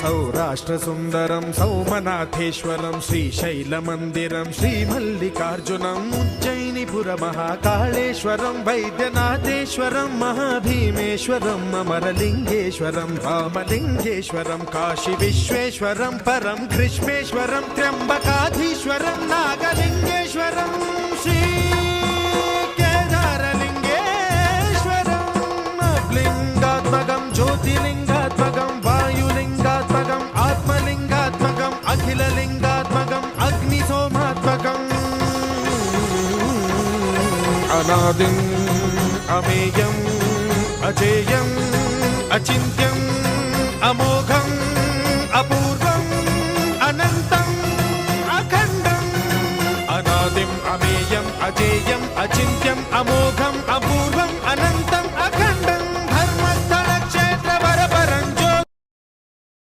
सौराष्ट्रसुन्दरं सौमनाथेश्वरं श्रीशैलमन्दिरं श्रीमल्लिकार्जुनम् उज्जयिनीपुरमहाकाळेश्वरं वैद्यनाथेश्वरं महाभीमेश्वरम् अमरलिङ्गेश्वरं रामलिङ्गेश्वरं काशीविश्वेश्वरं परं ग्रीष्मेश्वरं त्र्यम्बकाधीश्वरं नागलिङ्गेश्वरं श्री ज्योतिलिंगात्मकं वायुलिंगात्मकं आत्मलिंगात्मकं अखिललिंगात्मकं अग्निसोमात्मकम् अनादिं अमेयं अजेयं अचिन्त्यं अमोघं अपूर्वं अनन्तं अखण्डम् अनादिं अमेयं अजेयं अचिन्त्यं अमोघं